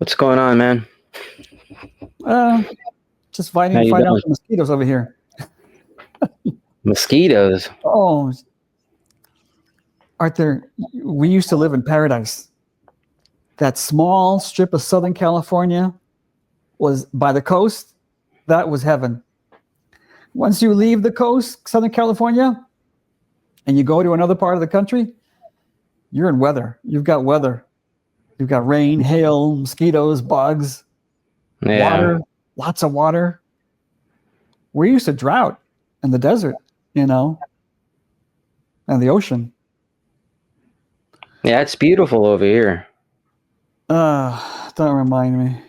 What's going on, man? Just fighting How you out doing? the mosquitoes over here. Mosquitoes. Oh, Arthur, we used to live in paradise. That small strip of Southern California was by the coast. That was heaven. Once you leave the coast, Southern California, and you go to another part of the country, you're in weather. You've got weather. You've got rain, hail, mosquitoes, bugs, water, lots of water. We're used to drought and the desert, and the ocean. Yeah, it's beautiful over here. Don't remind me.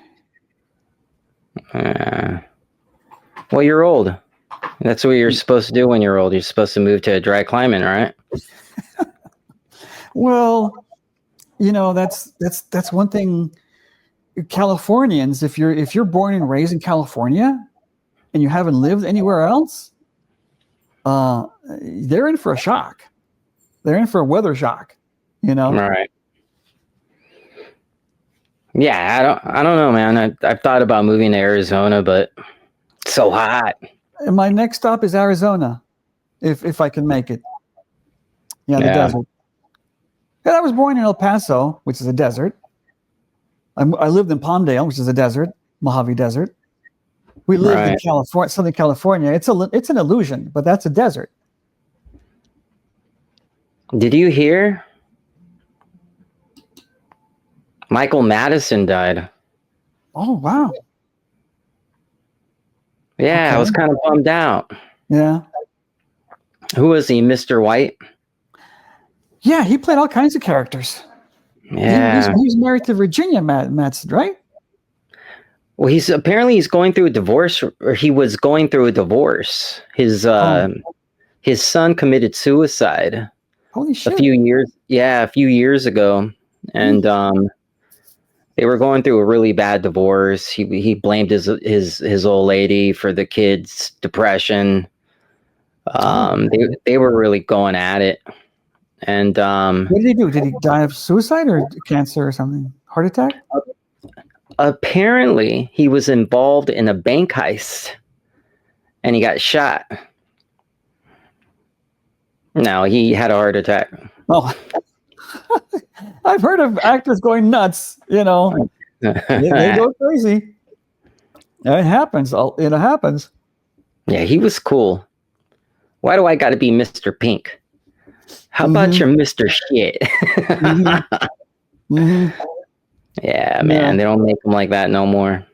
Well, you're old. That's what you're supposed to do when you're old. You're supposed to move to a dry climate, right? Well, that's one thing. Californians, if you're born and raised in California and you haven't lived anywhere else, they're in for a shock. They're in for a weather shock, Right. Yeah, I don't know, man. I've thought about moving to Arizona, but it's so hot. And my next stop is Arizona, if I can make it. Yeah, the desert. And I was born in El Paso, which is a desert. I lived in Palmdale, which is a desert, Mojave Desert. We lived in California, Southern California. It's an illusion, but that's a desert. Did you hear? Michael Madsen died. Oh, wow. Yeah, okay. I was kind of bummed out. Yeah. Who was he, Mr. White? Yeah, he played all kinds of characters. Yeah. He's married to Virginia Madsen, right? Well, he's going through a divorce, or he was going through a divorce. His son committed suicide. Holy shit. A few years ago. And they were going through a really bad divorce. He blamed his old lady for the kids' depression. They were really going at it. And what did he do? Did he die of suicide or cancer or something? Heart attack? Apparently, he was involved in a bank heist, and he got shot. No, he had a heart attack. Oh, I've heard of actors going nuts. They go crazy. It happens. It happens. Yeah, he was cool. Why do I got to be Mr. Pink? How about your Mr. Shit? Yeah, man, they don't make them like that no more.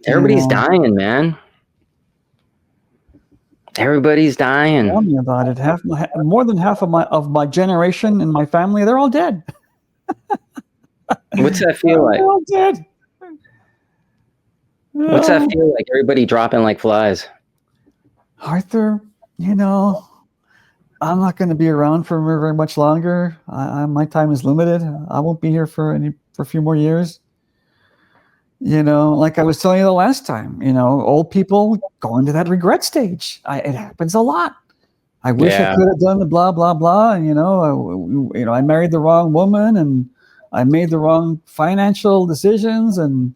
Everybody's dying, man. Everybody's dying. Tell me about it. More than half of my generation and my family, they're all dead. What's that feel like? They're all dead. What's that feel like? Everybody dropping like flies. Arthur, I'm not going to be around for very much longer. My time is limited. I won't be here for a few more years. Like I was telling you the last time, old people go into that regret stage. It happens a lot. I wish I could have done the blah, blah, blah. And, I married the wrong woman and I made the wrong financial decisions and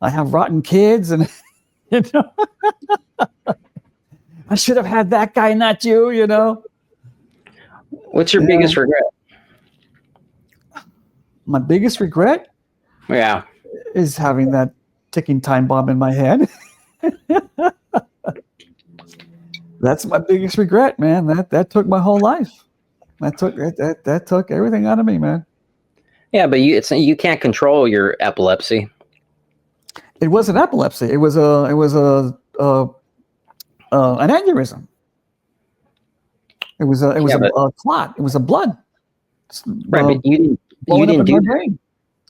I have rotten kids and, I should have had that guy, not you, What's your biggest regret? My biggest regret? Yeah. Is having that ticking time bomb in my head. That's my biggest regret, man. That took my whole life. That took everything out of me, man. Yeah, but you can't control your epilepsy. It wasn't epilepsy. It was an aneurysm. It was a clot. It was a blood. Right, but you didn't do that.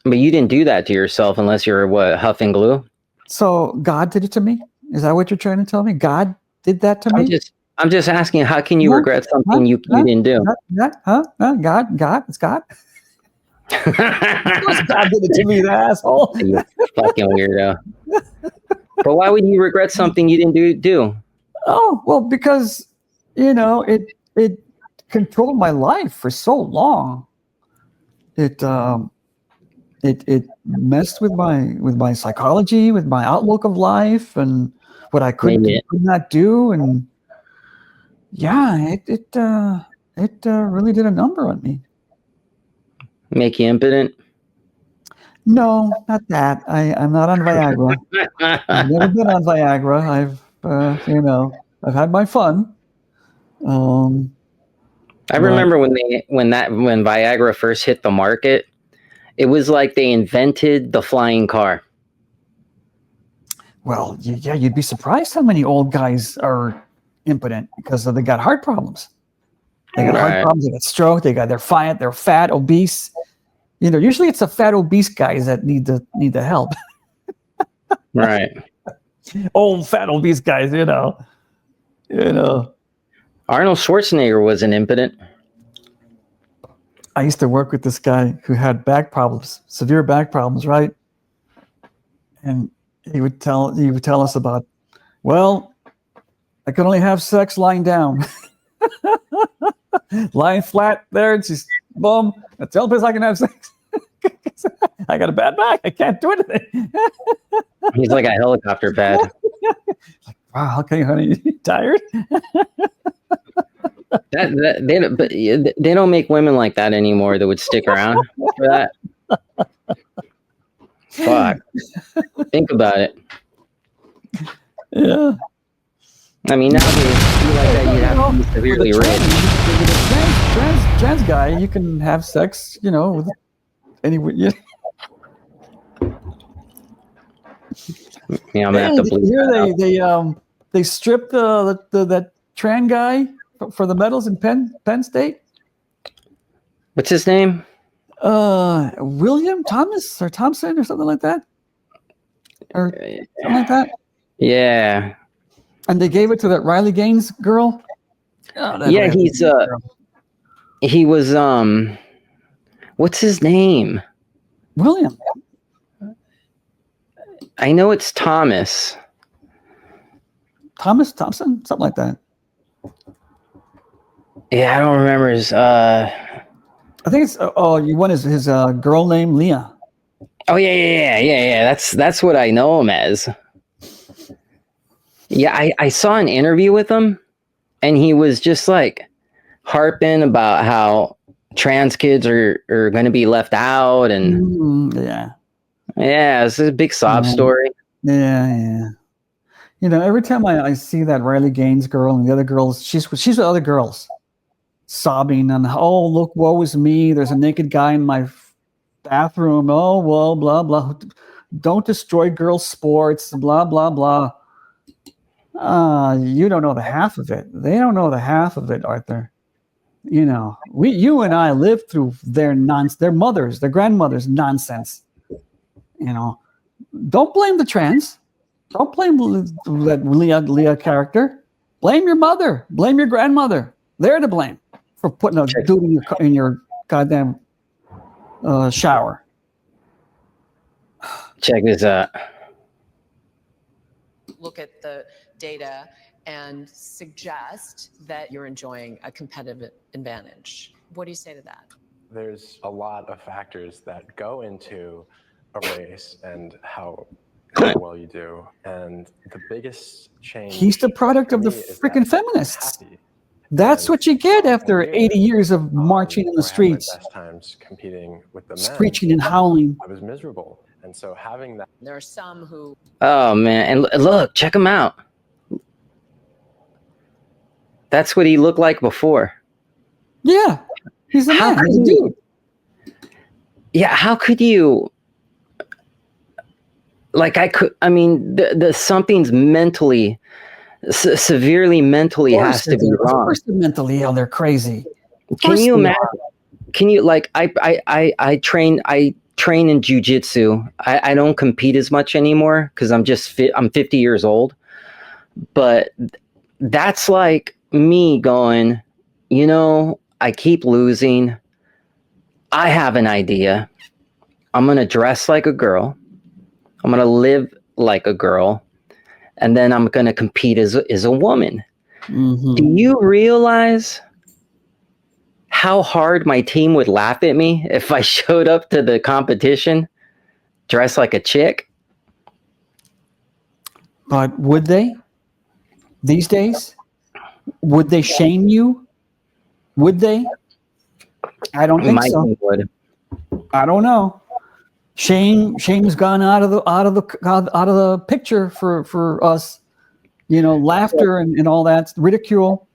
But you didn't do that to yourself unless you're huffing glue. So God did it to me? Is that what you're trying to tell me? God did that to me? I'm just asking, how can you regret something you didn't do? God, it's God. Of course God did it to me, the asshole. You fucking weirdo. But why would you regret something you didn't do? Oh, well, because, it controlled my life for so long. it messed with my psychology, with my outlook of life, and what I could not do. And yeah, it really did a number on me. Make you impotent? No, not that. I'm not on Viagra. I've never been on Viagra. I've had my fun. I remember when Viagra first hit the market, it was like they invented the flying car. Well, yeah, you'd be surprised how many old guys are impotent because they got heart problems. They got heart problems. They got stroke. They're fat, obese. Usually it's the fat, obese guys that need the help. Right. Old fat, obese guys. Arnold Schwarzenegger was an impotent. I used to work with this guy who had back problems, severe back problems, right? And he would tell us about, well, I can only have sex lying down. Lying flat there, and she's boom. That's the only place I can have sex. I got a bad back. I can't do anything. He's like a helicopter pad. Like, wow, okay, honey, you tired? They don't make women like that anymore that would stick around for that. Fuck. Think about it. Yeah. I mean, nowadays, you like that, you'd have to be severely rich. Trans guy, you can have sex, with anyone. Yeah. Yeah, I'm gonna have to bleep that out. They stripped that trans guy for the medals in Penn State. What's his name? William Thomas or Thompson or something like that, or something like that. Yeah. And they gave it to that Riley Gaines girl. Yeah, he was what's his name? William. I know it's Thomas. Thomas Thompson, something like that. Yeah, I don't remember his. I think it's you want his girl named Leah. Oh yeah. That's what I know him as. Yeah, I saw an interview with him, and he was just like harping about how trans kids are going to be left out, and yeah, it's a big sob story. Yeah. Every time I see that Riley Gaines girl and the other girls, she's with other girls, sobbing and look, woe is me. There's a naked guy in my bathroom. Oh well, blah blah. Don't destroy girls' sports. Blah blah blah. You don't know the half of it. They don't know the half of it, Arthur. You and I lived through their mothers, their grandmothers' nonsense. Don't blame the trans. Don't blame that Leah character. Blame your mother. Blame your grandmother. They're to blame for putting a dude in your goddamn shower. Check this out. Look at the data and suggest that you're enjoying a competitive advantage. What do you say to that? There's a lot of factors that go into a race and how well you do. And the biggest change... He's the product of the freaking feminists. That's what you get after 80 years of marching in the streets. Best times competing with the men. Screeching and howling. I was miserable. And so having that... There are some who... Oh, man. And look, check him out. That's what he looked like before. Yeah. He's a man. He's a dude. Yeah, how could you... the something's mentally, severely mentally has to be wrong. Of course they're mentally ill. They're crazy. Can you imagine? Can you, I train in jujitsu. I don't compete as much anymore because I'm 50 years old. But that's like me going, I keep losing. I have an idea. I'm going to dress like a girl. I'm going to live like a girl. And then I'm going to compete as a woman. Mm-hmm. Do you realize how hard my team would laugh at me if I showed up to the competition dressed like a chick. But would they? These days? Would they shame you? Would they? I don't think My so. team would. I don't know. Shame's gone out of the picture for us. You know, laughter and all that, ridicule.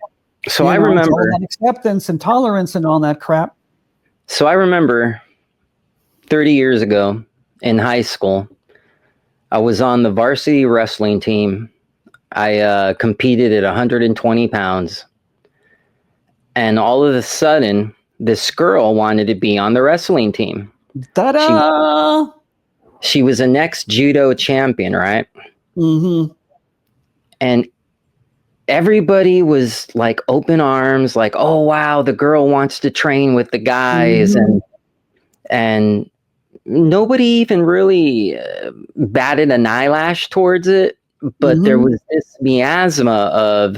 So I remember all that acceptance and tolerance and all that crap. So I remember 30 years ago in high school, I was on the varsity wrestling team. I competed at 120 pounds. And all of a sudden, this girl wanted to be on the wrestling team. Ta-da! She was a next judo champion, right? Mm-hmm. And everybody was like open arms, like, oh, wow, the girl wants to train with the guys. Mm-hmm. And nobody even really batted an eyelash towards it. But there was this miasma of,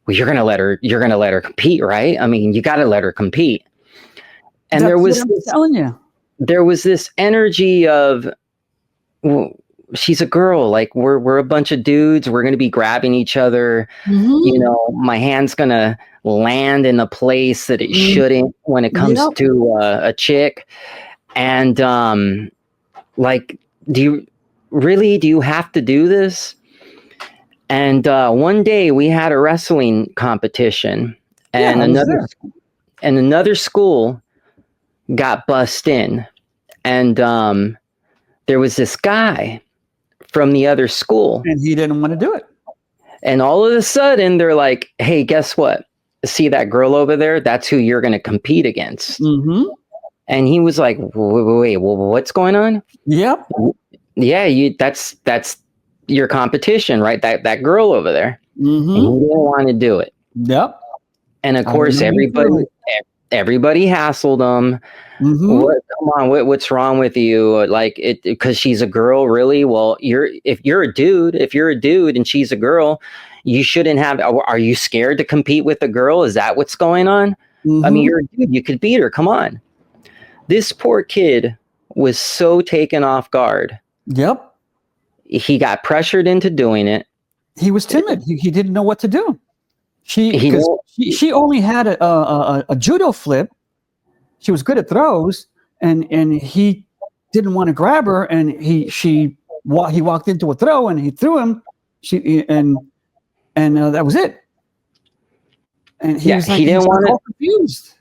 well, you're gonna let her compete, right? I mean, you got to let her compete. And there was this energy of, well, she's a girl. Like we're a bunch of dudes. We're gonna be grabbing each other. You know, my hand's gonna land in a place that it shouldn't when it comes to a chick. And like, do you have to do this? And one day we had a wrestling competition, and another school got bussed in, and there was this guy from the other school, and he didn't want to do it. And all of a sudden, they're like, "Hey, guess what? See that girl over there? That's who you're going to compete against." Mm-hmm. And he was like, "Wait, what's going on?" Yep. Yeah, that's your competition, right? That girl over there. Mm-hmm. And he didn't want to do it. Yep. And of course, everybody hassled him. Mm-hmm. Come on, what's wrong with you? Like it because she's a girl, really? Well, if you're a dude and she's a girl, you shouldn't have. Are you scared to compete with a girl? Is that what's going on? I mean, you're a dude. You could beat her. Come on. This poor kid was so taken off guard. Yep. He got pressured into doing it. He was timid. He didn't know what to do. She only had a judo flip. She was good at throws, and he didn't want to grab her, and he walked into a throw and he threw him. And that was it. And he was all confused.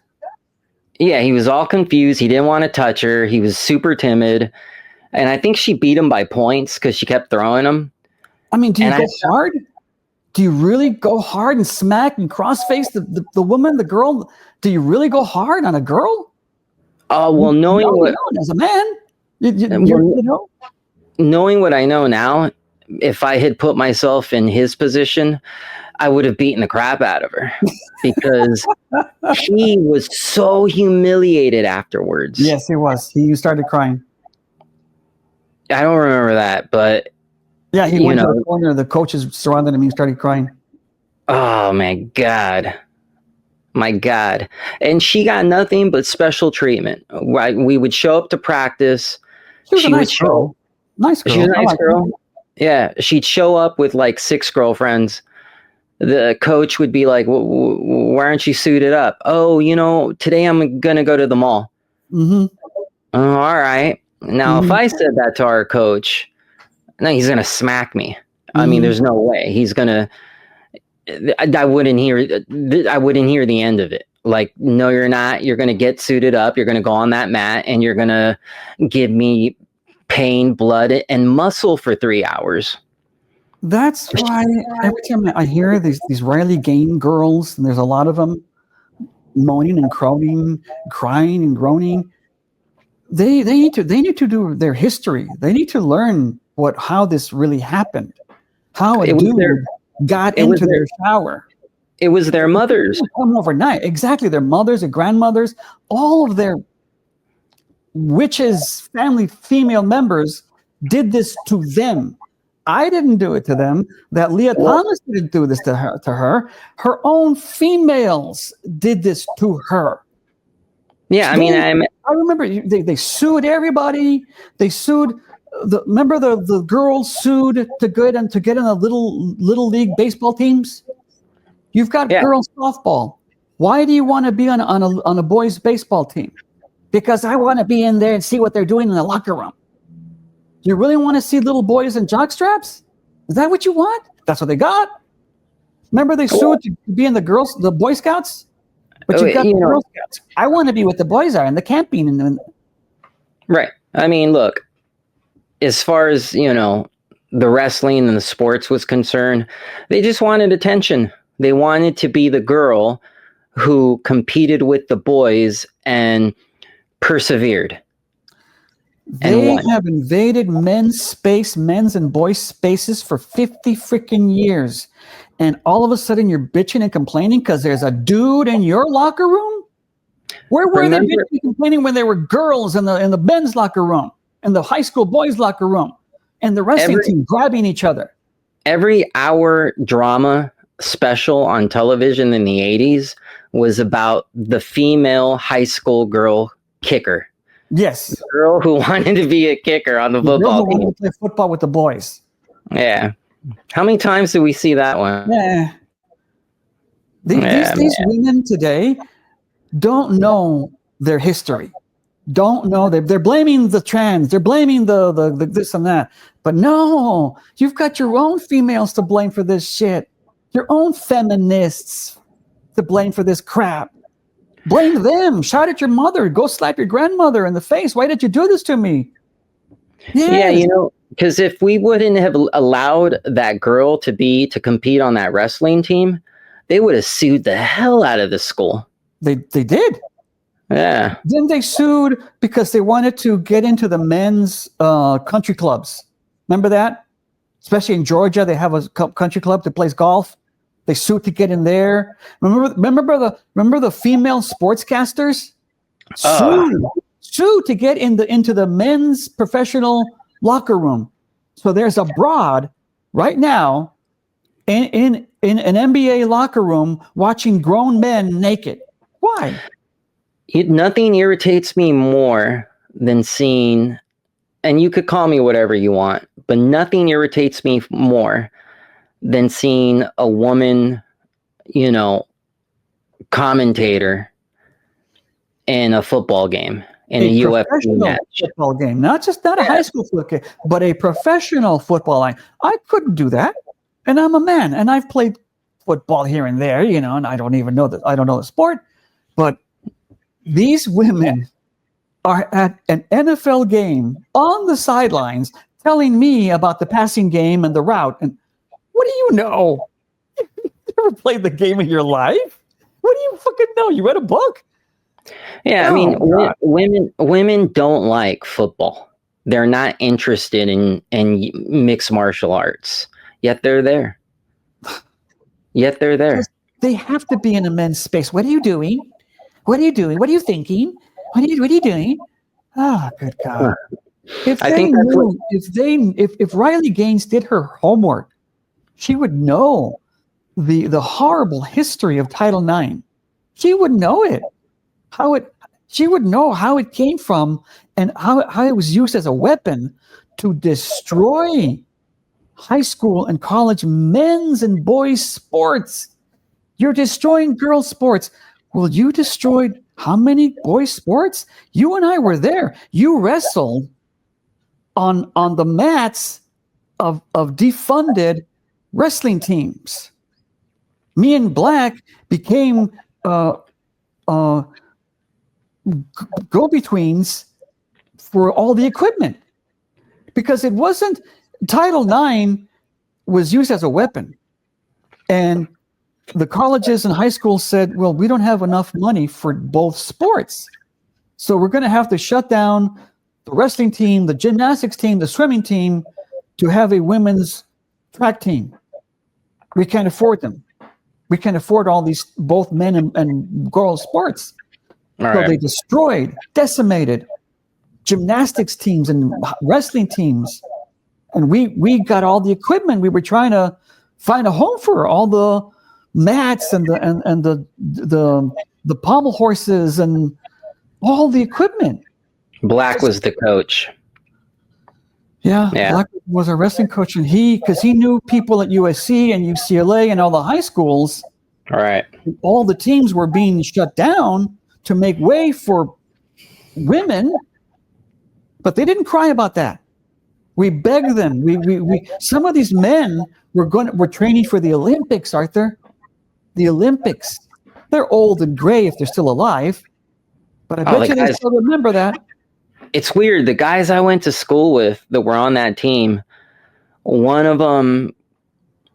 Yeah, he was all confused. He didn't want to touch her. He was super timid. And I think she beat him by points because she kept throwing him. I mean, do you go hard? Do you really go hard and smack and cross-face the woman, the girl? Do you really go hard on a girl? Well, knowing as a man, knowing what I know now, if I had put myself in his position, I would have beaten the crap out of her because he was so humiliated afterwards. Yes, he was. He started crying. I don't remember that, but yeah, he went to the corner. The coaches surrounded him. He started crying. Oh my God. And she got nothing but special treatment. We would show up to practice. She was a nice girl. Nice girl. She was a nice girl. Yeah. She'd show up with like 6 girlfriends. The coach would be like, why aren't you suited up? Oh, today I'm going to go to the mall. Mm-hmm. Oh, all right. Now, if I said that to our coach, no, he's going to smack me. I mean, there's no way he's going to. I wouldn't hear the end of it. Like, no, you're not. You're going to get suited up. You're going to go on that mat and you're going to give me pain, blood, and muscle for 3 hours. That's why every time I hear these Riley Gain girls, and there's a lot of them moaning and crowing, crying and groaning. They need to do their history. They need to learn how this really happened, how a dude got into their shower. It was their mothers. Come overnight. Exactly. Their mothers, their grandmothers, all of their witches, family, female members did this to them. I didn't do it to them. That Leah Thomas didn't do this to her. Her own females did this to her. Yeah, I mean, I remember they sued everybody. They sued. Remember the girls sued to get in the little league baseball teams. You've got girls softball. Why do you want to be on a boys baseball team? Because I want to be in there and see what they're doing in the locker room. You really want to see little boys in jock straps? Is that what you want? That's what they got. Remember they sued to be in the Boy Scouts? But you got the Girl Scouts. I want to be what the boys are in the camping. Right. I mean, look, as far as, the wrestling and the sports was concerned, they just wanted attention. They wanted to be the girl who competed with the boys and persevered. They have invaded men's and boys' spaces for 50 freaking years. And all of a sudden you're bitching and complaining because there's a dude in your locker room? Where were they bitching and complaining when there were girls in the men's locker room, in the high school boys' locker room, and the wrestling team grabbing each other? Every hour drama special on television in the 80s was about the female high school girl kicker. Yes. The girl who wanted to be a kicker on the football team. Wanted to play football with the boys. Yeah. How many times do we see that one? Yeah. These women today don't know their history. Don't know. They're blaming the trans. They're blaming the this and that. But no, you've got your own females to blame for this shit. Your own feminists to blame for this crap. Blame them. Shout at your mother. Go slap your grandmother in the face. Why did you do this to me? Yes. Yeah, because if we wouldn't have allowed that girl to compete on that wrestling team, they would have sued the hell out of the school. They did. Yeah. Then they sued because they wanted to get into the men's country clubs. Remember that? Especially in Georgia, they have a country club that plays golf. They sued to get in there. Remember the female sportscasters sued to get into the men's professional locker room. So there's a broad right now in an NBA locker room watching grown men naked. Why? Nothing irritates me more than seeing, and you could call me whatever you want, but nothing irritates me more than seeing a woman, commentator in a football game, in a UFC match. Football game, not a high school football game, but a professional football line. I couldn't do that, and I'm a man, and I've played football here and there, and I don't even know that. I don't know the sport, but these women are at an NFL game on the sidelines telling me about the passing game and the route. And what do you know? You never played the game in your life? What do you fucking know? You read a book? Yeah, I mean, women don't like football. They're not interested in mixed martial arts. Yet they're there. They have to be in a men's space. What are you doing? What are you doing? What are you thinking? What are you doing? Oh, good God. If Riley Gaines did her homework, she would know the horrible history of Title IX. She would know it. She would know how it came from and how it was used as a weapon to destroy high school and college men's and boys' sports. You're destroying girls' sports. Well, you destroyed how many boys' sports? You and I were there. You wrestled on the mats of defunded wrestling teams. Me and Black became go-betweens for all the equipment because it wasn't Title IX was used as a weapon, and the colleges and high schools said, well, we don't have enough money for both sports. So we're going to have to shut down the wrestling team, the gymnastics team, the swimming team to have a women's track team. We can't afford them. We can't afford all these, both men and girls sports. So they destroyed, decimated gymnastics teams and wrestling teams. And we got all the equipment. We were trying to find a home for all the mats and the pommel horses and all the equipment. Black was the coach. Yeah, Yeah. Black was a wrestling coach, and because he knew people at USC and UCLA and all the high schools. All right. All the teams were being shut down to make way for women, but they didn't cry about that. We begged them. We some of these men were training for the Olympics, Arthur. The Olympics. They're old and gray if they're still alive, but I bet you they still remember that. It's weird. The guys I went to school with that were on that team, one of them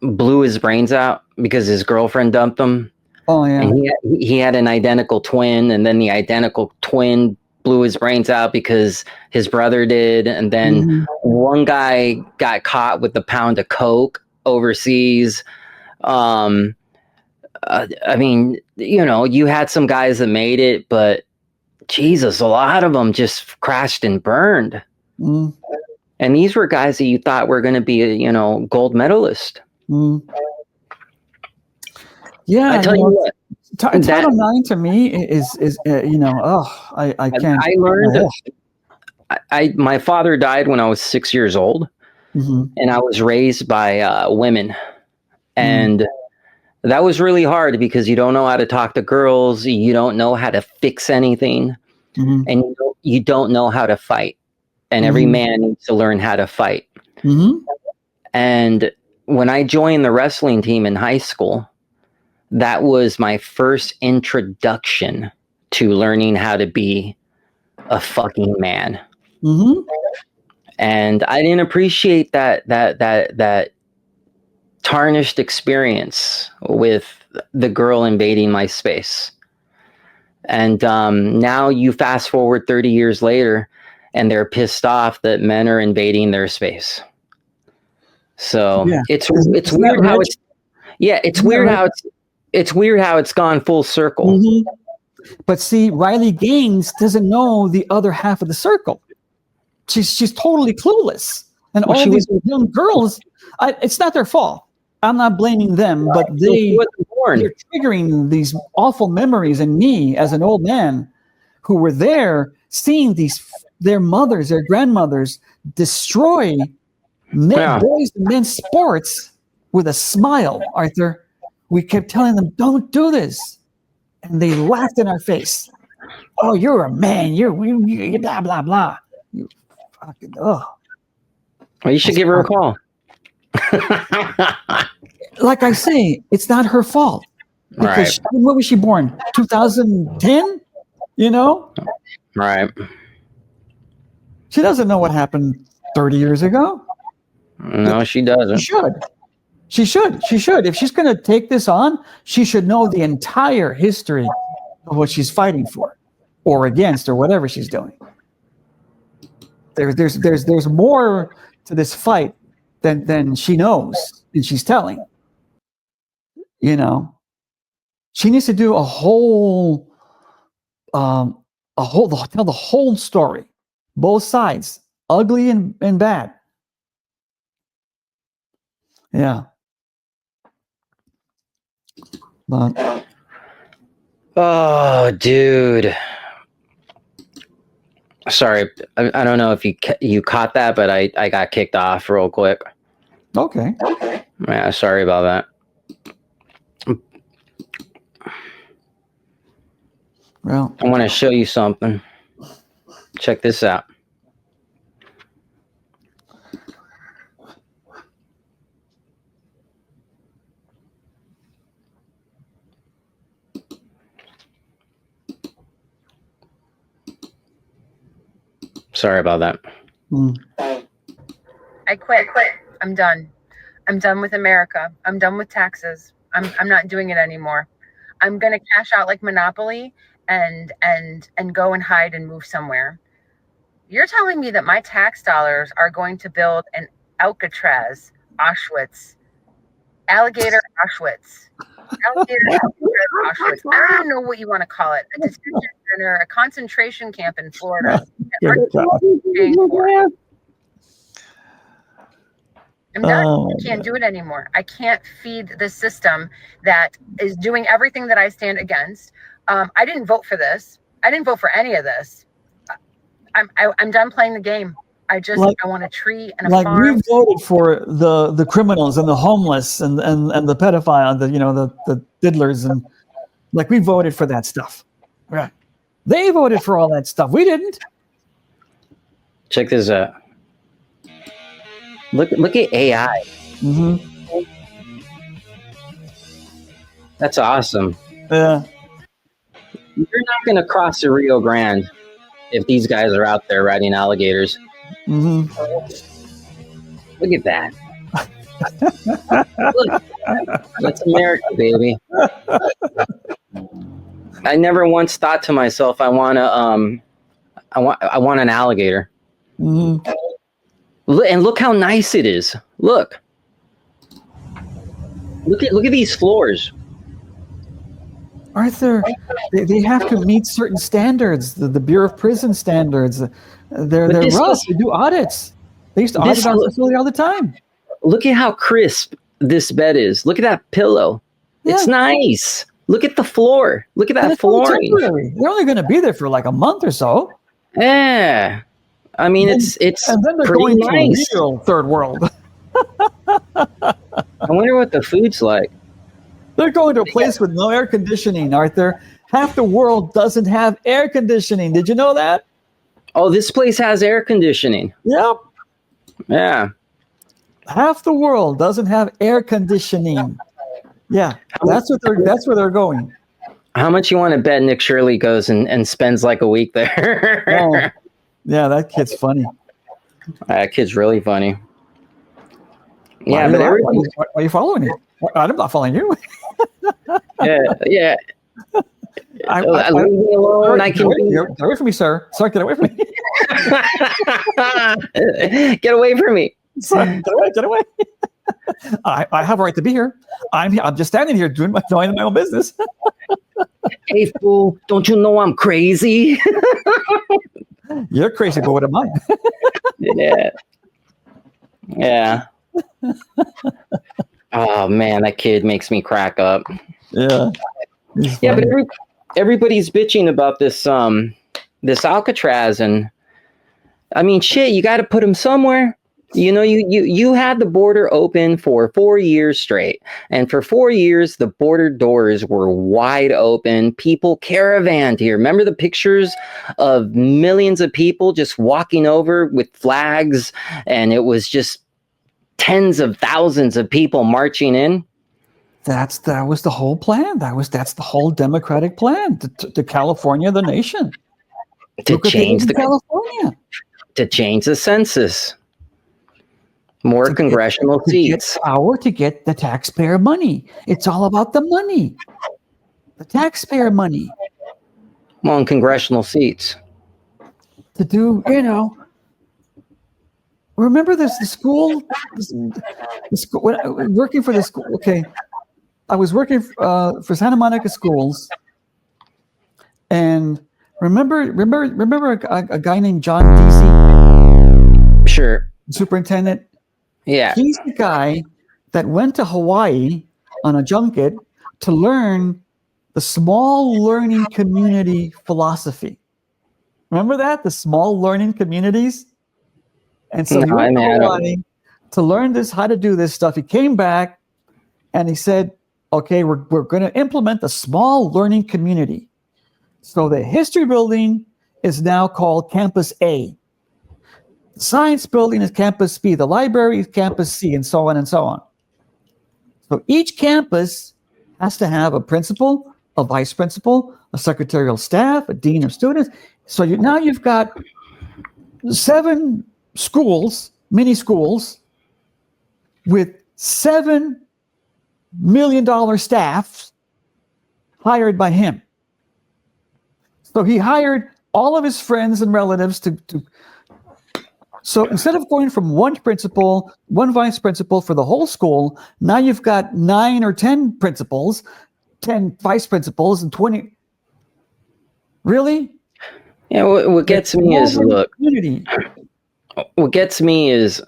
blew his brains out because his girlfriend dumped him. Oh, yeah. And he had an identical twin, and then the identical twin blew his brains out because his brother did. And then one guy got caught with a pound of coke overseas. I mean, you had some guys that made it, but Jesus, a lot of them just crashed and burned. And these were guys that you thought were going to be, gold medalist. Yeah, I tell you what, Title IX to me is I can't. I learned. My father died when I was 6 years old, and I was raised by women, and that was really hard because you don't know how to talk to girls, you don't know how to fix anything, and you don't know how to fight. And every man needs to learn how to fight. And when I joined the wrestling team in high school, that was my first introduction to learning how to be a fucking man. And I didn't appreciate that tarnished experience with the girl invading my space. And now you fast forward 30 years later, and they're pissed off that men are invading their space. So it's weird how it's weird how it's gone full circle. But see, Riley Gaines doesn't know the other half of the circle. She's totally clueless, and all these young girls, it's not their fault. I'm not blaming them, but they're triggering these awful memories in me as an old man who were there seeing their mothers, their grandmothers destroy boys and men's sports with a smile, Arthur. We kept telling them, don't do this. And they laughed in our face. Oh, you're a man. You're blah, blah, blah. You fucking, Well, you should give her a call. Like I say, it's not her fault. Because when was she born? 2010? Right. She doesn't know what happened 30 years ago. No, she doesn't. She should. If she's going to take this on, she should know the entire history of what she's fighting for or against or whatever she's doing. There's more to this fight than she knows and she's telling. She needs to do tell the whole story, both sides, ugly and bad. Yeah. But oh, dude. Sorry, I don't know if you caught that, but I got kicked off real quick. Okay. Yeah, sorry about that. Well, I want to show you something. Check this out. Sorry about that. I quit. I'm done. I'm done with America. I'm done with taxes. I'm not doing it anymore. I'm going to cash out like Monopoly and go and hide and move somewhere. You're telling me that my tax dollars are going to build an Alcatraz, Auschwitz, Alligator Auschwitz. Alligator Auschwitz. I don't even know what you want to call it. A detention center, a concentration camp in Florida. I'm done. I can't do it anymore. I can't feed the system that is doing everything that I stand against. I didn't vote for this. I didn't vote for any of this. I'm done playing the game. I want a tree and a like farm. we voted for the criminals and the homeless and the pedophile, the diddlers, and like we voted for that stuff. Right. They voted for all that stuff. We didn't. Check this out. Look at AI. Mm-hmm. That's awesome. Yeah. You're not going to cross the Rio Grande if these guys are out there riding alligators. Mm-hmm. Look at that. Look, that's America, baby. I never once thought to myself, I want an alligator. Mm-hmm. And look how nice it is. Look at these floors. Arthur, they have to meet certain standards, the Bureau of Prison standards. They're rough. They do audits. They used to audit our facility all the time. Look at how crisp this bed is. Look at that pillow. Yeah. It's nice. Look at the floor. Look at that flooring. They're only going to be there for like a month or so. Yeah. I mean, it's and then they're pretty going nice. to a real third world. I wonder what the food's like. They're going to a place with no air conditioning, Arthur. Half the world doesn't have air conditioning. Did you know that? Oh, this place has air conditioning. Yep. Yeah. Half the world doesn't have air conditioning. Yeah, that's where they're going. How much you want to bet Nick Shirley goes and spends like a week there? Oh, yeah, that kid's funny. That kid's really funny. Why are you following me? I'm not following you. Yeah. Leave me alone. I can get away from me, sir. Sorry, get away from me. Get away from me. Get away. I have a right to be here. I'm just standing here doing my own business. Hey, fool, don't you know I'm crazy? You're crazy, but what am I? Yeah. Oh, man, that kid makes me crack up. Yeah. Yeah, but everybody's bitching about this Alcatraz, and I mean, shit, you got to put them somewhere. You know, you had the border open for 4 years straight, and for 4 years the border doors were wide open. People caravanned here. Remember the pictures of millions of people just walking over with flags, and it was just tens of thousands of people marching in. That was the whole plan. That's the whole Democratic plan to California the nation. To change California. To change the census. More congressional seats. To get the taxpayer money. It's all about the money. The taxpayer money. Well, in congressional seats. To do, remember the school? The school working for the school. Okay. I was working for Santa Monica schools. And remember a guy named John Deasy? Sure. Superintendent? Yeah. He's the guy that went to Hawaii on a junket to learn the small learning community philosophy. Remember that? The small learning communities? And so he went to Hawaii to learn how to do this stuff. He came back and he said, okay, we're going to implement the small learning community. So the history building is now called Campus A. The science building is Campus B. The library is Campus C, and so on and so on. So each campus has to have a principal, a vice principal, a secretarial staff, a dean of students. So now you've got 7 schools, mini schools, with $7 million staffs hired by him. So he hired all of his friends and relatives to so instead of going from one principal, one vice principal for the whole school, now you've got 9 or 10 principals, 10 vice principals, and 20. Really? Yeah, what gets me is, look, what gets me is,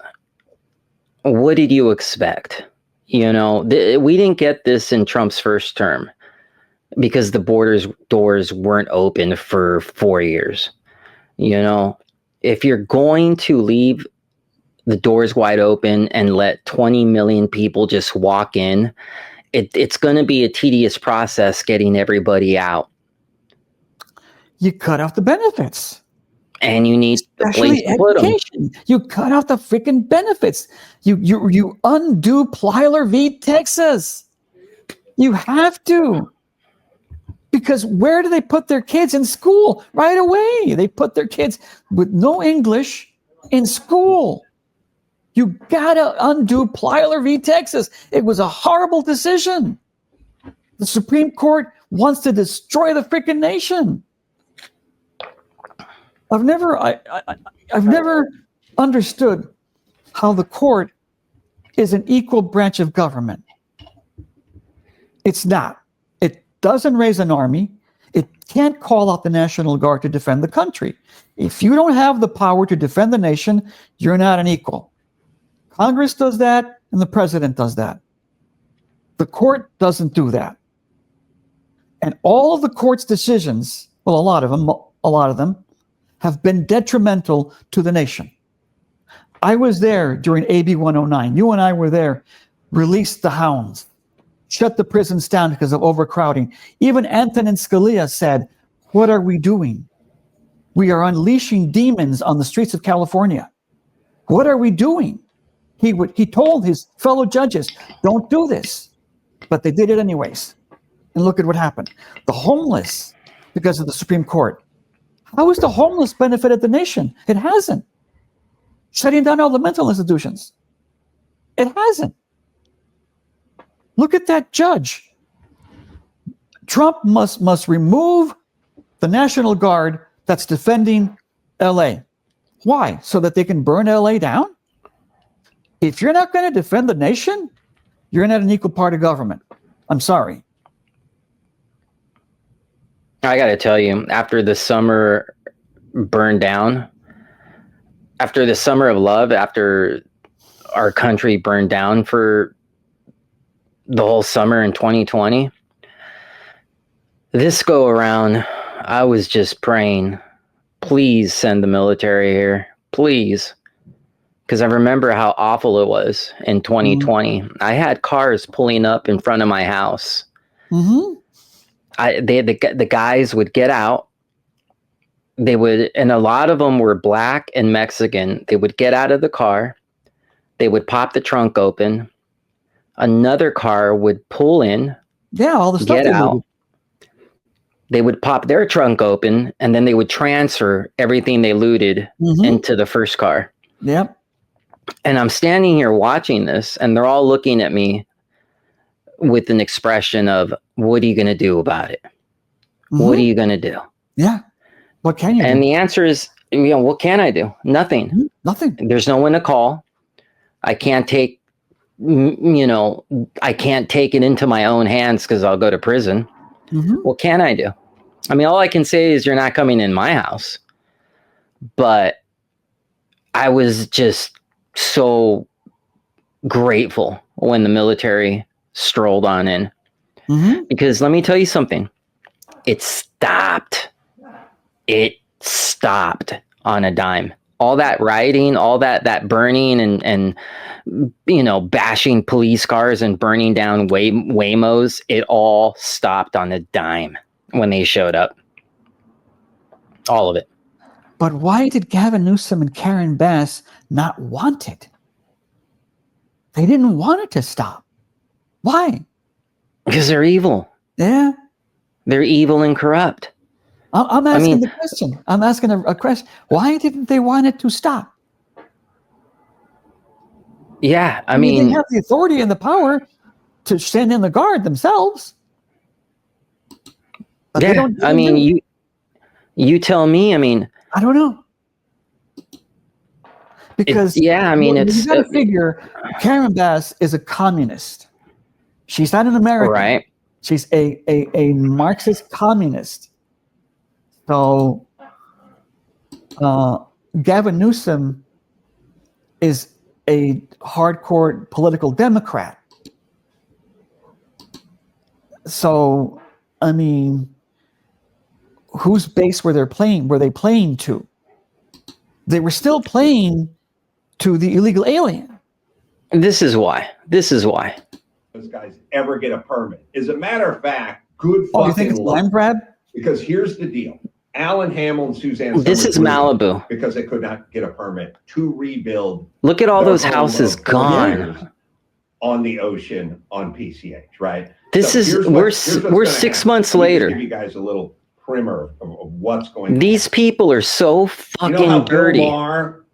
what did you expect? We didn't get this in Trump's first term. because the borders doors weren't open for 4 years. You know, if you're going to leave the doors wide open and let 20 million people just walk in, it's going to be a tedious process getting everybody out. You cut off the benefits. And you need a place Especially to put them. education. You cut off the freaking benefits. You undo Plyler v. Texas. You have to. Because where do they put their kids? In school right away? They put their kids with no English in school. You gotta undo Plyler v. Texas. It was a horrible decision. The Supreme Court wants to destroy the freaking nation. I've never understood how the court is an equal branch of government. It's not. It doesn't raise an army. It can't call out the National Guard to defend the country. If you don't have the power to defend the nation, you're not an equal. Congress does that, and the president does that. The court doesn't do that. And all of the court's decisions, well, a lot of them, have been detrimental to the nation. I was there during AB 109. You and I were there. Release the hounds. Shut the prisons down because of overcrowding. Even Antonin Scalia said, what are we doing? We are unleashing demons on the streets of California. What are we doing? He told his fellow judges, don't do this. But they did it anyways. And look at what happened. The homeless, because of the Supreme Court. How has the homeless benefited the nation? It hasn't. Shutting down all the mental institutions. It hasn't. Look at that judge. Trump must remove the National Guard that's defending LA. Why? So that they can burn LA down? If you're not going to defend the nation, you're not an equal part of government. I'm sorry. I got to tell you, after the summer burned down, after the summer of love, after our country burned down for the whole summer in 2020, this go around, I was just praying, please send the military here, please. Because I remember how awful it was in 2020. Mm-hmm. I had cars pulling up in front of my house. Mm-hmm. The guys would get out. They would, and a lot of them were black and Mexican. They would get out of the car. They would pop the trunk open. Another car would pull in. Yeah, all the stuff get out. They would pop their trunk open, and then they would transfer everything they looted into the first car. Yep. And I'm standing here watching this, and they're all looking at me with an expression of, what are you going to do about it? What are you going to do? Yeah. What can you do? And the answer is, what can I do? Nothing. Nothing. There's no one to call. I can't take, I can't take it into my own hands because I'll go to prison. What can I do? I mean, all I can say is you're not coming in my house. But I was just so grateful when the military strolled on in. Because let me tell you something. It stopped on a dime. All that rioting, all that burning and bashing police cars and burning down Waymos, it all stopped on a dime when they showed up. All of it. But why did Gavin Newsom and Karen Bass not want it? They didn't want it to stop. Why? Because they're evil. Yeah. They're evil and corrupt. I'm asking the question. I'm asking a question. Why didn't they want it to stop? Yeah, I mean, they have the authority and the power to send in the guard themselves. Yeah, you tell me. I mean, I don't know. Because you got to figure Karen Bass is a communist. She's not an American. Right. She's a Marxist communist. So Gavin Newsom is a hardcore political Democrat. So I mean, whose base were they playing to? They were still playing to the illegal alien. This is why. Those guys ever get a permit. As a matter of fact, good fucking you think it's luck. land grab? Because here's the deal. Alan Hamill and Suzanne This Summers is Malibu. because they could not get a permit to rebuild. Look at all their those home houses of 40 gone. years on the ocean on PCH, right? This is here's we're what's we're gonna 6 happen. months Let me just later. give you guys a little primer of what's going on. These people are so fucking how dirty. Bill Maher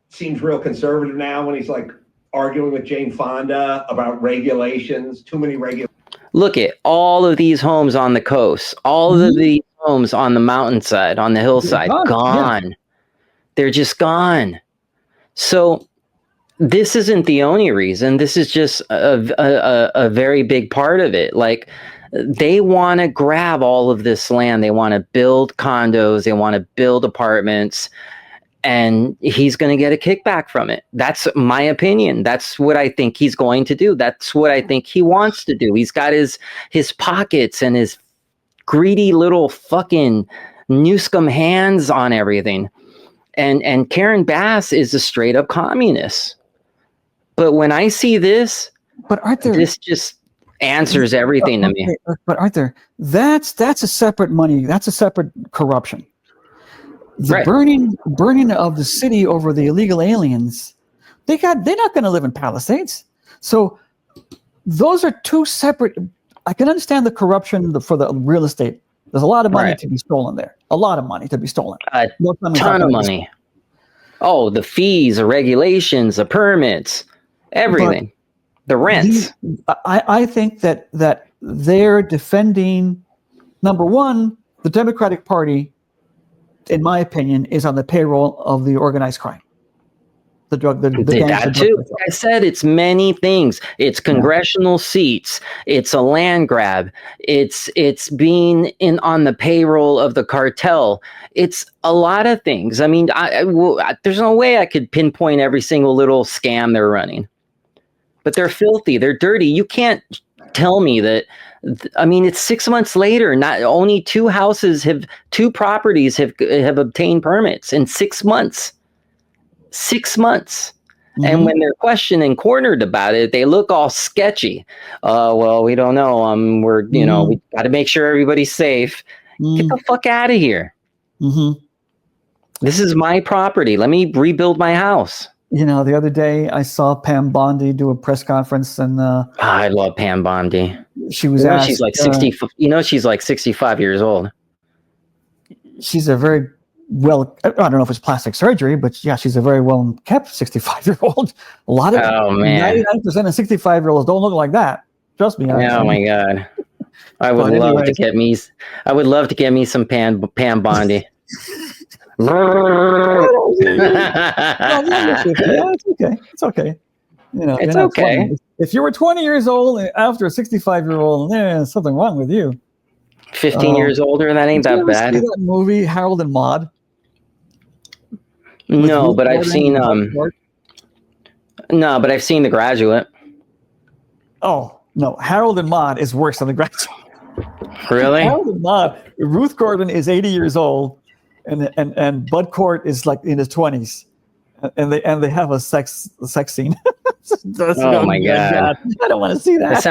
seems real conservative now when he's like arguing with Jane Fonda about regulations, too many regulations. Look at all of these homes on the coast, all of these homes on the mountainside, on the hillside, gone. Yeah. They're just gone. So this isn't the only reason. This is just a very big part of it. Like, they want to grab all of this land. They want to build condos. They want to build apartments. And he's going to get a kickback from it. That's my opinion. That's what I think he's going to do. That's what I think he wants to do. He's got his pockets and his greedy little fucking Newsom hands on everything. And Karen Bass is a straight up communist. But when I see this, this just answers everything to me. But Arthur, that's a separate money. That's a separate corruption. The burning of the city over the illegal aliens, they're not going to live in Palisades. So those are two separate. I can understand the corruption for the real estate. There's a lot of money to be stolen there. A lot of money to be stolen. A ton of money. Oh, the fees, the regulations, the permits, everything. The rents. I think that they're defending, number one, the Democratic Party, in my opinion, is on the payroll of the organized crime. The that too. Like I said, it's many things. It's congressional seats. It's a land grab. It's being on the payroll of the cartel. It's a lot of things. I mean, there's no way I could pinpoint every single little scam they're running. But they're filthy. They're dirty. You can't tell me that. I mean, it's 6 months later. Not only two properties have obtained permits in 6 months. 6 months. Mm-hmm. And when they're questioned and cornered about it, they look all sketchy. Well, we don't know. We got to make sure everybody's safe. Get the fuck out of here. Mm-hmm. This is my property. Let me rebuild my house. You know, the other day I saw Pam Bondi do a press conference, and I love Pam Bondi. She was asked, she's like 60. She's like 65 years old. She's a very I don't know if it's plastic surgery, but yeah, she's a very well kept 65-year-old. A lot of 99% of 65-year-olds don't look like that. Trust me. Oh my god, I would love to get me. I would love to get me some Pam Bondi. It's okay. You know, it's okay. 20. If you were 20 years old after a 65-year-old, there's something wrong with you. 15 years older, that ain't that bad. See that movie Harold and Maude? No, but I've seen The Graduate. Oh no, Harold and Maude is worse than The Graduate. Really? Harold and Maude. Ruth Gordon is 80 years old, and Bud Cort is like in his 20s, and they have a sex scene. Oh my god! I don't want to see that.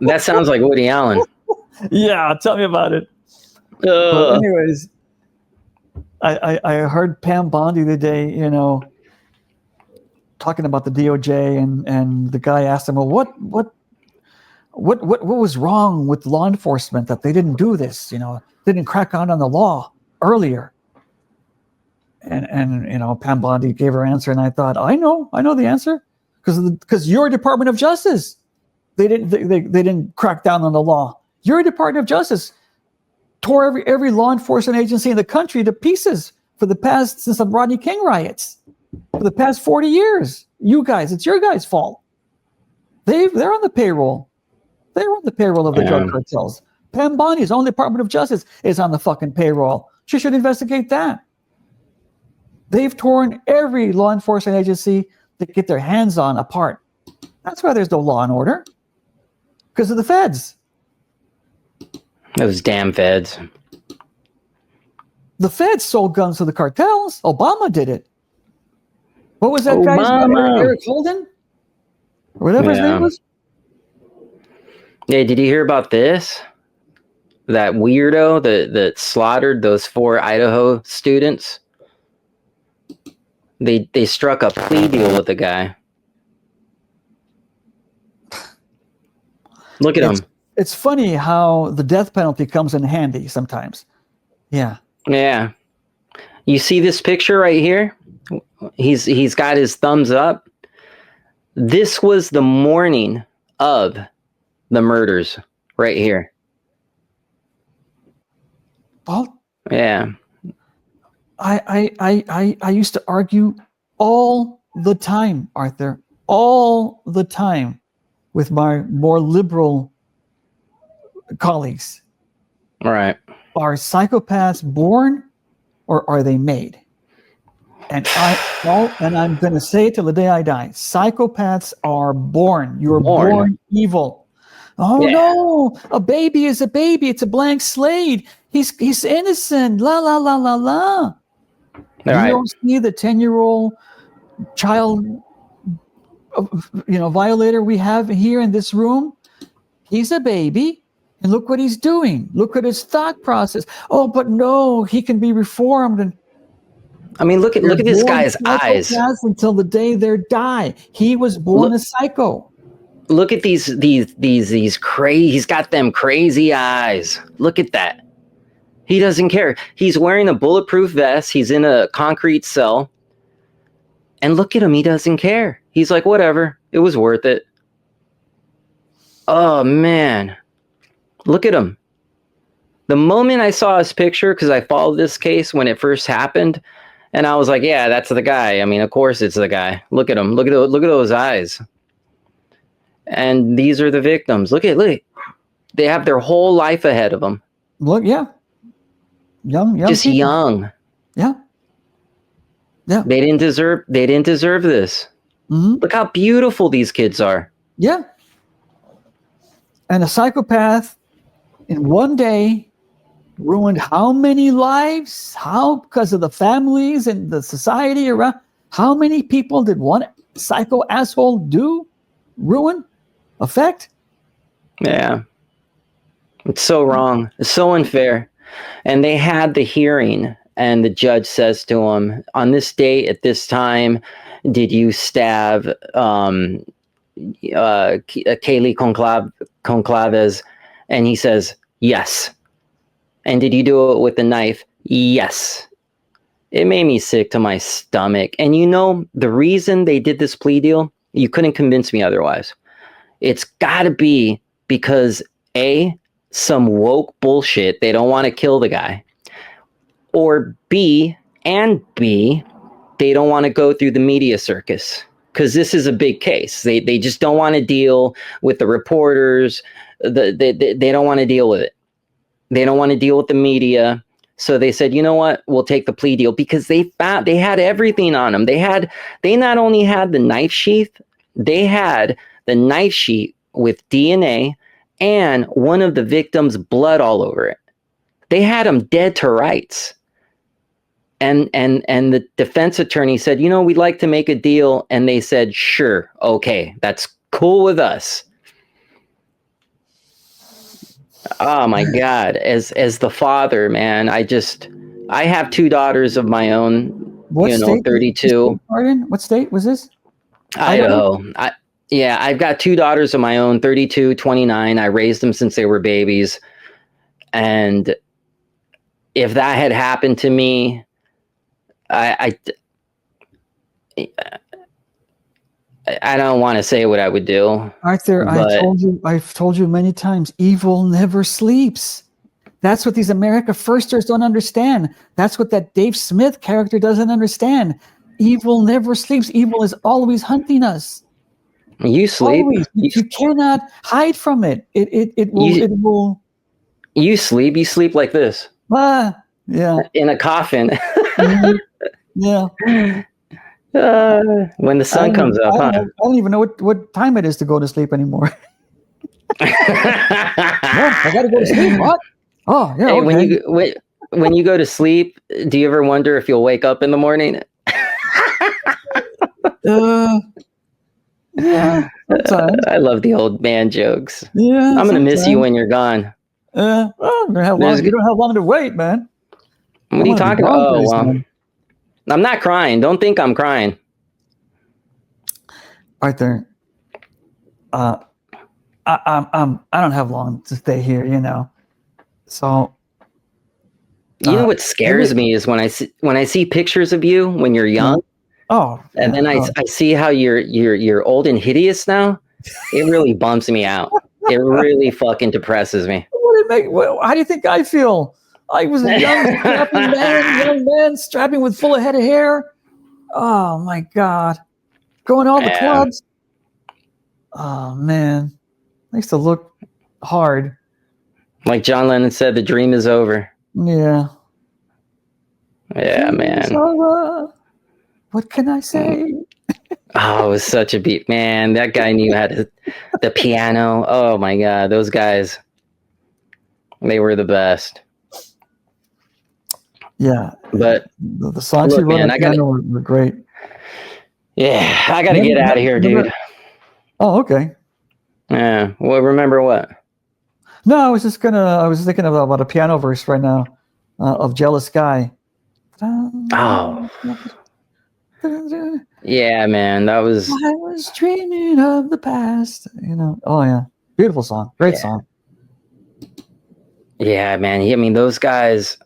That sounds like Woody Allen. Yeah, tell me about it. But anyways, I heard Pam Bondi the day, talking about the DOJ, and the guy asked him, well, what was wrong with law enforcement that they didn't do this? They didn't crack down on the law earlier. And Pam Bondi gave her answer, and I thought, I know the answer, because your Department of Justice, they didn't crack down on the law. Your Department of Justice tore every law enforcement agency in the country to pieces since the Rodney King riots, for the past 40 years. You guys, it's your guys' fault. They're on the payroll. They're on the payroll of the drug cartels. Pam Bondi's own Department of Justice is on the fucking payroll. She should investigate that. They've torn every law enforcement agency to get their hands on apart. That's why there's no law and order. Because of the feds. Those damn feds. The feds sold guns to the cartels. Obama did it. What was that guy's name? Eric Holden? Or whatever his name was? Yeah, did you hear about this? That weirdo that slaughtered those 4 Idaho students? They struck a plea deal with the guy. Look at him. It's funny how the death penalty comes in handy sometimes. Yeah. Yeah. You see this picture right here? He's got his thumbs up. This was the morning of the murders right here. Well, yeah. I used to argue all the time, Arthur, all the time with my more liberal colleagues. All right. Are psychopaths born or are they made? And I'm going to say it till the day I die. Psychopaths are born. You're born evil. Oh no, a baby is a baby. It's a blank slate. He's innocent. La la la la la. You don't see the 10-year-old child, violator we have here in this room. He's a baby, and look what he's doing. Look at his thought process. Oh, but no, he can be reformed. And I mean, look at this guy's eyes. Until the day they die, he was born a psycho. Look at these crazy. He's got them crazy eyes. Look at that. He doesn't care. He's wearing a bulletproof vest. He's in a concrete cell. And look at him. He doesn't care. He's like, whatever. It was worth it. Oh, man. Look at him. The moment I saw his picture, because I followed this case when it first happened, and I was like, yeah, that's the guy. I mean, of course it's the guy. Look at him. Look at those eyes. And these are the victims. Look. They have their whole life ahead of them. Look, yeah. Young just people. Young. Yeah. They didn't deserve this. Mm-hmm. Look how beautiful these kids are. Yeah. And a psychopath in one day ruined how many lives? How, because of the families and the society around, how many people did one psycho asshole ruin, affect? Yeah. It's so wrong. It's so unfair. And they had the hearing, and the judge says to him, on this date at this time, did you stab Kaylee Conclaves? And he says, yes. And did you do it with a knife? Yes. It made me sick to my stomach. And the reason they did this plea deal, you couldn't convince me otherwise. It's got to be because A, some woke bullshit, they don't want to kill the guy. Or B, they don't want to go through the media circus. Because this is a big case. They just don't want to deal with the reporters. They don't want to deal with it. They don't want to deal with the media. So they said, you know what? We'll take the plea deal, because they had everything on them. They not only had the knife sheath, they had the knife sheath with DNA and one of the victims' blood all over it. They had him dead to rights. And the defense attorney said, we'd like to make a deal. And they said, sure, okay, that's cool with us. Oh my God. As the father, man, I have 2 daughters of my own, what state, 32. Pardon? What state was this? Idaho. I've got 2 daughters of my own, 32, 29. I raised them since they were babies. And if that had happened to me, I don't want to say what I would do. Arthur, I've told you many times, evil never sleeps. That's what these America Firsters don't understand. That's what that Dave Smith character doesn't understand. Evil never sleeps. Evil is always hunting us. You sleep. Always. You cannot hide from it. It will. You sleep. You sleep like this. Yeah. In a coffin. Mm-hmm. Yeah. When the sun comes up, I don't even know what time it is to go to sleep anymore. I gotta go to sleep. What? Oh, yeah. Hey, Okay. when you go to sleep, do you ever wonder if you'll wake up in the morning? Yeah, sometimes. I love the old man jokes. Yeah, I'm gonna miss you sometimes. when you're gone. Well, you don't have There's, long. You don't have long to wait, man. what I'm are you gonna be talking about? gone Oh pretty well, soon. I'm not crying. Don't think I'm crying. Arthur, I don't have long to stay here, So You know what scares me is when I see pictures of you when you're young, and then I see how you're old and hideous now. It really bumps me out. It really fucking depresses me. How do you think I feel? I was a young man, strapping with full head of hair. Oh my God, going to all the clubs. Oh man, I used to look hard. Like John Lennon said, the dream is over. Yeah. Yeah, man. What can I say? Oh, it was such a beat, man. That guy knew how to the piano. Oh my God, those guys, they were the best. Yeah, but the songs he wrote on piano were great. Yeah, I gotta get out of here, dude. Oh, okay. Yeah. Well, remember what? No, I was thinking about a piano verse right now of "Jealous Guy." Oh. Yeah, man, that was. I was dreaming of the past. Oh yeah, beautiful song, great song. Yeah, man. I mean, those guys.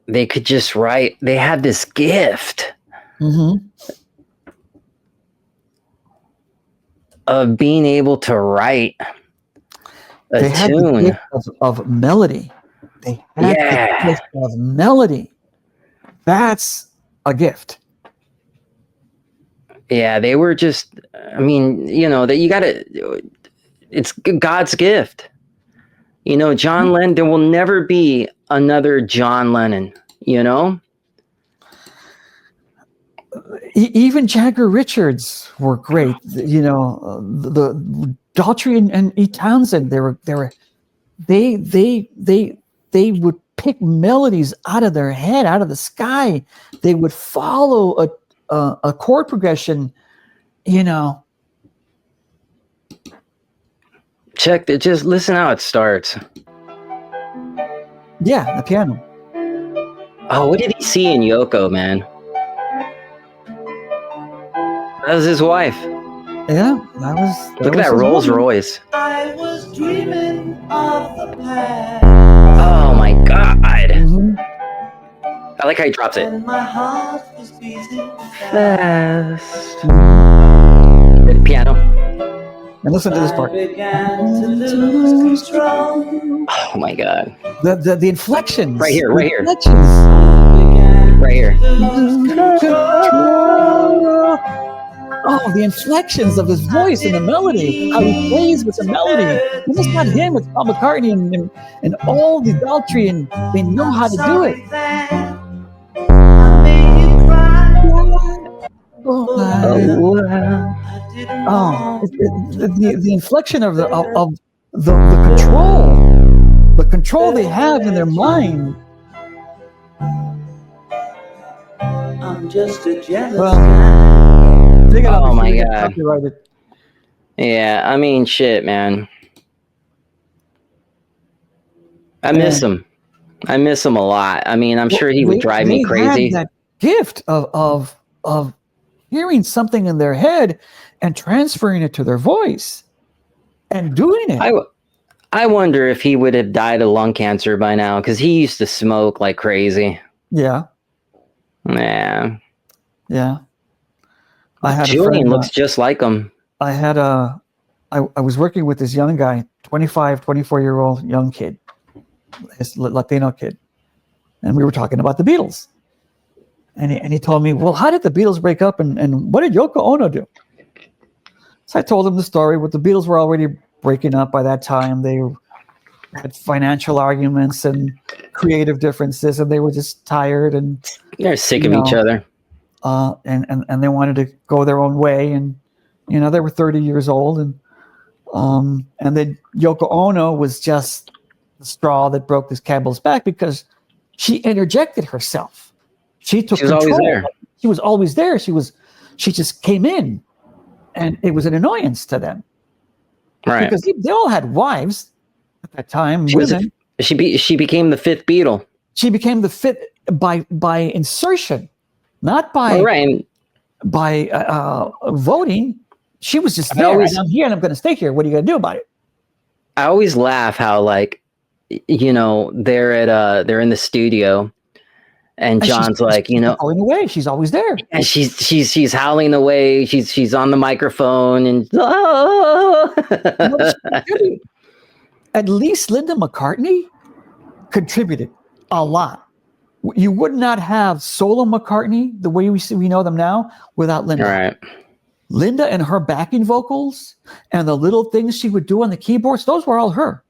They could just write. They had this gift of being able to write a they had tune. the gift of melody. They had the gift of melody. That's a gift. Yeah, they were just. I mean, that you gotta. It's God's gift. John Lennon. There will never be another John Lennon. Even Jagger Richards were great. The Daughtry and E. Townsend. They would pick melodies out of their head, out of the sky. They would follow a chord progression. Check it. Just listen how it starts. Yeah, the piano. Oh, what did he see in Yoko, man? That was his wife. Yeah, that was. Look at that Rolls Royce. I was dreaming of the past. Oh my God! Mm-hmm. I like how he drops it. And my heart was beating fast. The piano. And listen to this part. I began to lose control. Oh my God! The inflections. Right here. Inflections. Right here. Oh, the inflections of his voice and the melody, how he plays with the melody. And it's not him, it's Paul McCartney and all the Daughtry, and they know how to do it. The inflection of the control they have in their mind. I'm just a jealous guy. Oh my God. Yeah, I mean, shit, man. I miss him. I miss him a lot. I mean, I'm sure he would drive me crazy. They had that gift of hearing something in their head and transferring it to their voice and doing it. I wonder if he would have died of lung cancer by now, because he used to smoke like crazy. Yeah. Yeah. Yeah. Julian looks just like him. I was working with this young guy, 24-year-old young kid, this Latino kid. And we were talking about the Beatles. And he told me, well, how did the Beatles break up and what did Yoko Ono do? So I told him the story. What the Beatles were already breaking up by that time. They had financial arguments and creative differences, and they were just tired and they're sick of each other. And they wanted to go their own way, and they were 30 years old, and then Yoko Ono was just the straw that broke this camel's back because she interjected herself. She took She was control. always there. She was always there. She just came in, and it was an annoyance to them. Right. Because they all had wives at that time. She became the fifth Beatle. She became the fifth by insertion, not by voting. She was just there. I'm here, and I'm going to stay here. What are you going to do about it? I always laugh how, like, you know, they're in the studio, and John's like, you know, howling away. She's always there, and she's howling away. She's on the microphone, and at least Linda McCartney contributed a lot. You would not have solo McCartney the way we know them now without Linda. Right. Linda and her backing vocals and the little things she would do on the keyboards, those were all her.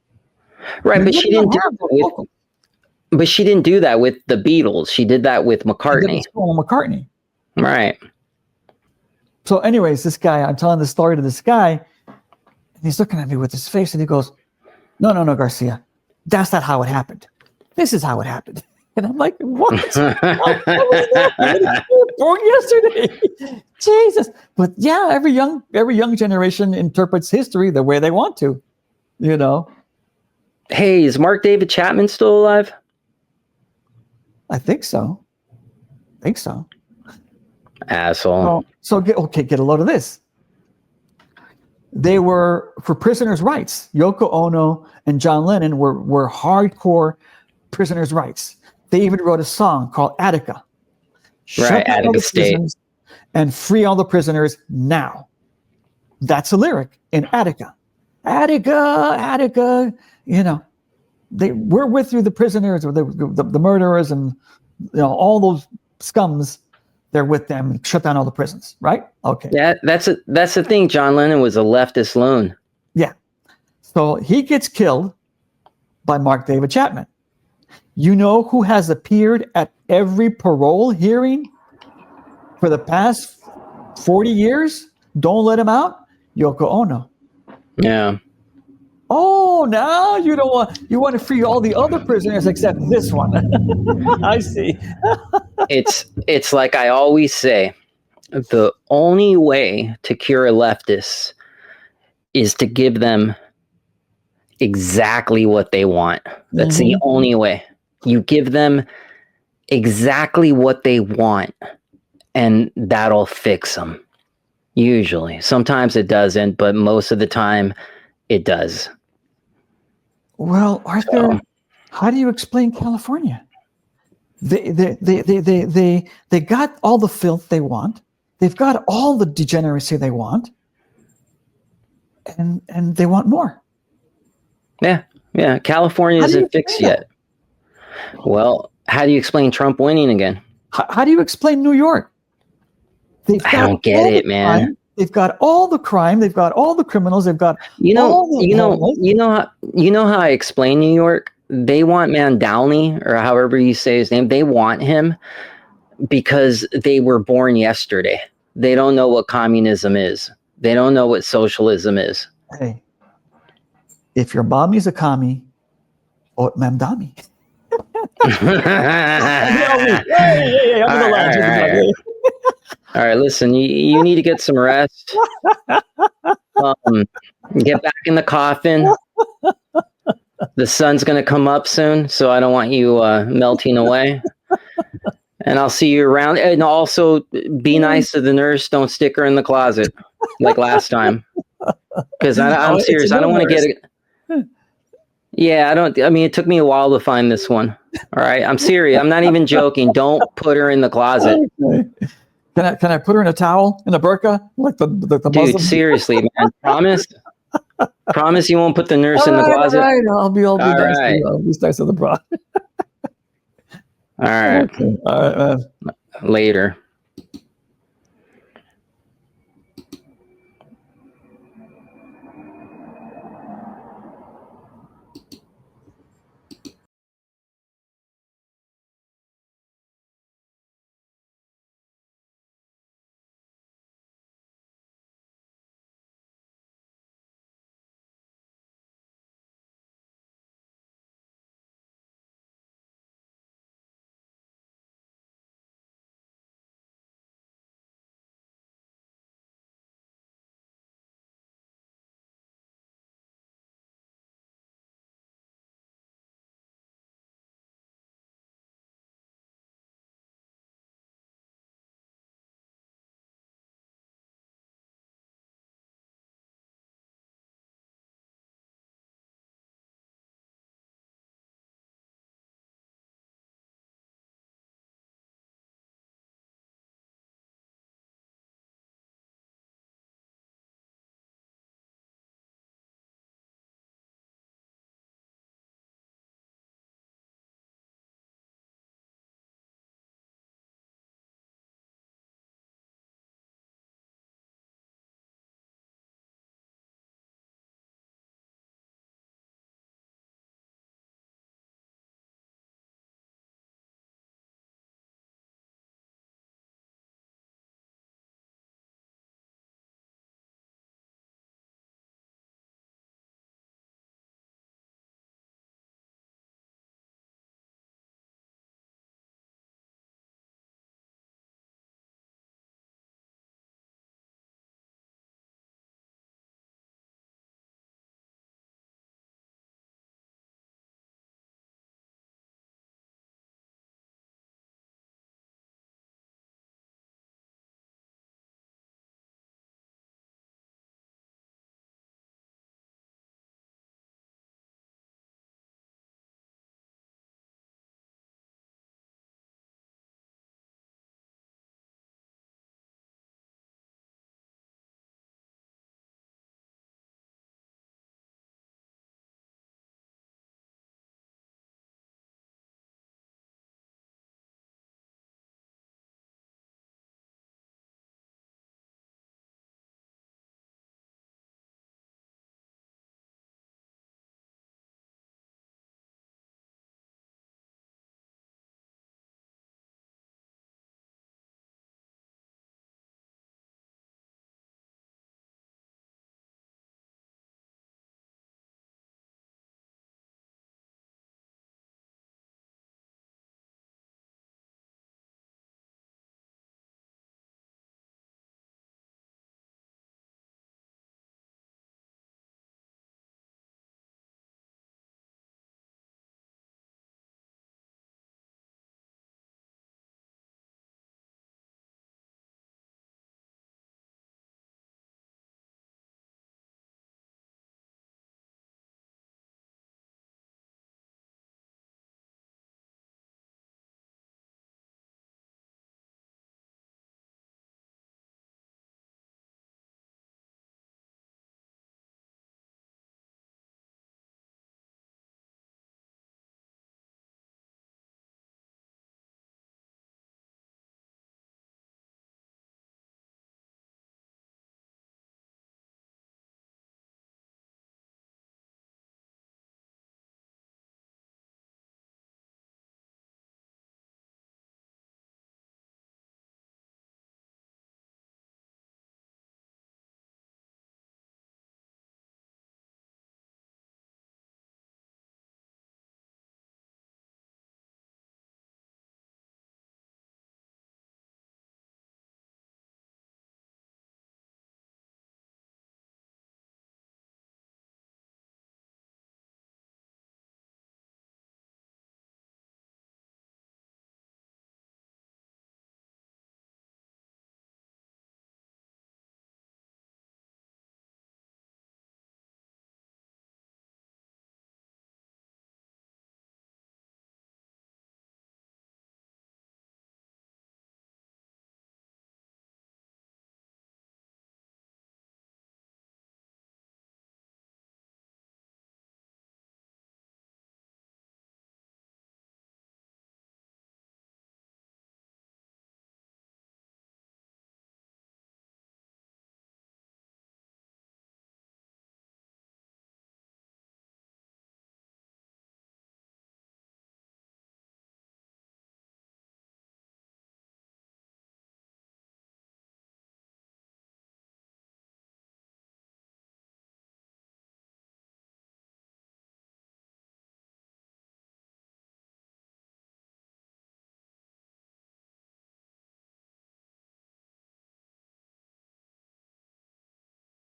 Right, but she didn't do that with the Beatles. She did that with McCartney. Solo McCartney. Right. So anyways, this guy, I'm telling the story to this guy, and he's looking at me with his face, and he goes, no, Garcia, that's not how it happened. This is how it happened. And I'm like, what? I was born yesterday. Jesus. But yeah, every young generation interprets history the way they want to, you know. Hey, is Mark David Chapman still alive? I think so. Asshole. So get a load of this. They were for prisoners' rights. Yoko Ono and John Lennon were hardcore prisoners' rights. They even wrote a song called Attica. Right, Attica State. And free all the prisoners now. That's a lyric in Attica. Attica, you know. We're with you, the prisoners, or the murderers, and you know, all those scums. They're with them and shut down all the prisons, right? Okay. Yeah, that's the thing. John Lennon was a leftist loon. Yeah. So he gets killed by Mark David Chapman. You know who has appeared at every parole hearing for the past 40 years? Don't let him out. Yoko Ono. Yeah. Oh, now you want to free all the other prisoners except this one. I see. It's like I always say, the only way to cure a leftist is to give them exactly what they want. That's the only way. You give them exactly what they want, and that'll fix them. Usually. Sometimes it doesn't, but most of the time it does. Well, Arthur, how do you explain California? They got all the filth they want. They've got all the degeneracy they want, and they want more. Yeah. California isn't fixed yet. Well, how do you explain Trump winning again? How do you explain New York? I don't get it, man. Crime. They've got all the crime. They've got all the criminals. They've got you know how I explain New York. They want Mandalny, or however you say his name. They want him because they were born yesterday. They don't know what communism is. They don't know what socialism is. Hey, if your mommy's a commie, or Mamdami. All right, listen, you need to get some rest. Get back in the coffin. The sun's going to come up soon, so I don't want you melting away. And I'll see you around. And also, be nice to the nurse. Don't stick her in the closet like last time. Because I'm serious. I don't want to get it. Yeah, I mean, it took me a while to find this one. All right, I'm serious. I'm not even joking. Don't put her in the closet. Okay. Can I put her in a towel, in a burqa, like the Dude, Muslim? Seriously, man. Promise you won't put the nurse in the closet. All right. I'll be nice. Right. I'll be nice to the bra. All right. Okay. All right, man. Later.